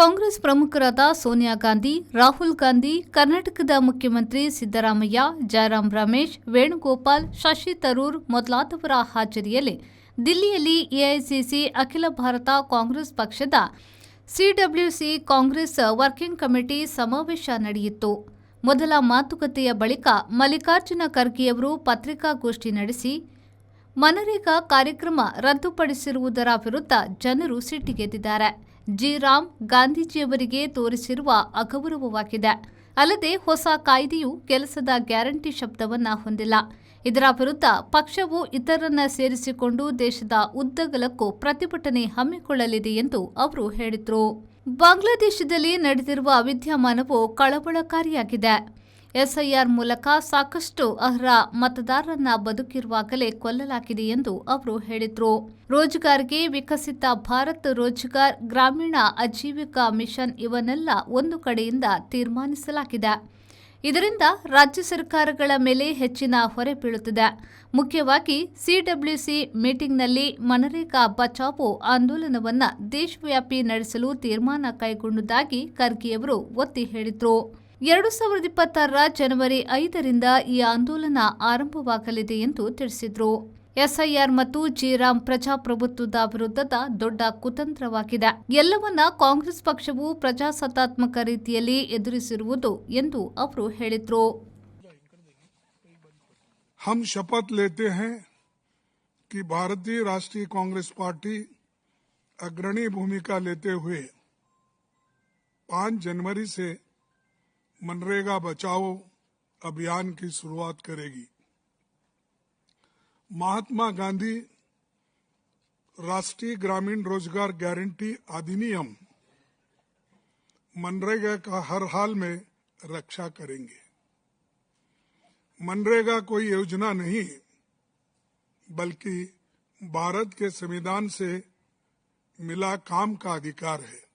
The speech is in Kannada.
ಕಾಂಗ್ರೆಸ್ ಪ್ರಮುಖರಾದ ಸೋನಿಯಾ ಗಾಂಧಿ, ರಾಹುಲ್ ಗಾಂಧಿ, ಕರ್ನಾಟಕದ ಮುಖ್ಯಮಂತ್ರಿ ಸಿದ್ದರಾಮಯ್ಯ, ಜಯರಾಮ್ ರಮೇಶ್, ವೇಣುಗೋಪಾಲ್, ಶಶಿ ತರೂರ್ ಮೊದಲಾದವರ ಹಾಜರಿಯಲ್ಲಿ ದಿಲ್ಲಿಯಲ್ಲಿ ಎಐಸಿಸಿ ಅಖಿಲ ಭಾರತ ಕಾಂಗ್ರೆಸ್ ಪಕ್ಷದ ಸಿಡಬ್ಲ್ಯೂಸಿ ಕಾಂಗ್ರೆಸ್ ವರ್ಕಿಂಗ್ ಕಮಿಟಿ ಸಮಾವೇಶ ನಡೆಯಿತು. ಮೊದಲ ಮಾತುಕತೆಯ ಬಳಿಕ ಮಲ್ಲಿಕಾರ್ಜುನ ಖರ್ಗೆಯವರು ಪತ್ರಿಕಾಗೋಷ್ಠಿ ನಡೆಸಿ, ಮನರೇಗಾ ಕಾರ್ಯಕ್ರಮ ರದ್ದುಪಡಿಸಿರುವುದರ ವಿರುದ್ಧ ಜನರು ಸಿಟ್ಟಿಗೆದ್ದಿದ್ದಾರೆ. ರಾಮ್ ಗಾಂಧೀಜಿಯವರಿಗೆ ತೋರಿಸಿರುವ ಅಗೌರವವಾಗಿದೆ. ಅಲ್ಲದೆ ಹೊಸ ಕಾಯ್ದೆಯು ಕೆಲಸದ ಗ್ಯಾರಂಟಿ ಶಬ್ದವನ್ನ ಹೊಂದಿಲ್ಲ. ಇದರ ವಿರುದ್ಧ ಪಕ್ಷವು ಇತರರನ್ನ ಸೇರಿಸಿಕೊಂಡು ದೇಶದ ಉದ್ದಗಲಕ್ಕೂ ಪ್ರತಿಭಟನೆ ಹಮ್ಮಿಕೊಳ್ಳಲಿದೆ ಎಂದು ಅವರು ಹೇಳಿದರು. ಬಾಂಗ್ಲಾದೇಶದಲ್ಲಿ ನಡೆದಿರುವ ವಿದ್ಯಮಾನವು ಕಳವಳಕಾರಿಯಾಗಿದೆ. ಎಸ್ಐಆರ್ ಮೂಲಕ ಸಾಕಷ್ಟು ಅರ್ಹ ಮತದಾರರನ್ನ ಬದುಕಿರುವಾಗಲೇ ಕೊಲ್ಲಲಾಗಿದೆ ಎಂದು ಅವರು ಹೇಳಿದರು. ರೋಜ್ಗಾರ್ಗೆ ವಿಕಸಿತ ಭಾರತ್ ರೋಜ್ಗಾರ್, ಗ್ರಾಮೀಣ ಆಜೀವಿಕಾ ಮಿಷನ್ ಇವನ್ನೆಲ್ಲ ಒಂದು ಕಡೆಯಿಂದ ತೀರ್ಮಾನಿಸಲಾಗಿದೆ. ಇದರಿಂದ ರಾಜ್ಯ ಸರ್ಕಾರಗಳ ಮೇಲೆ ಹೆಚ್ಚಿನ ಹೊರೆ ಬೀಳುತ್ತಿದೆ. ಮುಖ್ಯವಾಗಿ ಸಿಡಬ್ಲ್ಯೂಸಿ ಮೀಟಿಂಗ್ನಲ್ಲಿ ಮನರೇಗಾ ಬಚಾವೋ ಆಂದೋಲನವನ್ನು ದೇಶವ್ಯಾಪಿ ನಡೆಸಲು ತೀರ್ಮಾನ ಕೈಗೊಂಡುದಾಗಿ ಖರ್ಗೆಯವರು ಒತ್ತಿ ಹೇಳಿದರು. 2026ರ ಜನವರಿ 5ರಿಂದ ಈ ಆಂದೋಲನ ಆರಂಭವಾಗಲಿದೆ ಎಂದು ತಿಳಿಸಿದರು. ಎಸ್ಐಆರ್ ಮತ್ತು ರಾಮ್ ಪ್ರಜಾಪ್ರಭುತ್ವದ ವಿರುದ್ಧದ ದೊಡ್ಡ ಕುತಂತ್ರವಾಗಿದೆ. ಎಲ್ಲವನ್ನ ಕಾಂಗ್ರೆಸ್ ಪಕ್ಷವು ಪ್ರಜಾಸತ್ತಾತ್ಮಕ ರೀತಿಯಲ್ಲಿ ಎದುರಿಸಿರುವುದು ಎಂದು ಅವರು ಹೇಳಿದರು. हम शपथ लेते हैं कि भारतीय राष्ट्रीय कांग्रेस पार्टी अग्रणी भूमिका लेते हुए 5 जनवरी से मनरेगा बचाओ अभियान की शुरुआत करेगी। महात्मा गांधी राष्ट्रीय ग्रामीण रोजगार गारंटी अधिनियम मनरेगा का हर हाल में रक्षा करेंगे। मनरेगा कोई योजना नहीं बल्कि भारत के संविधान से मिला काम का अधिकार है।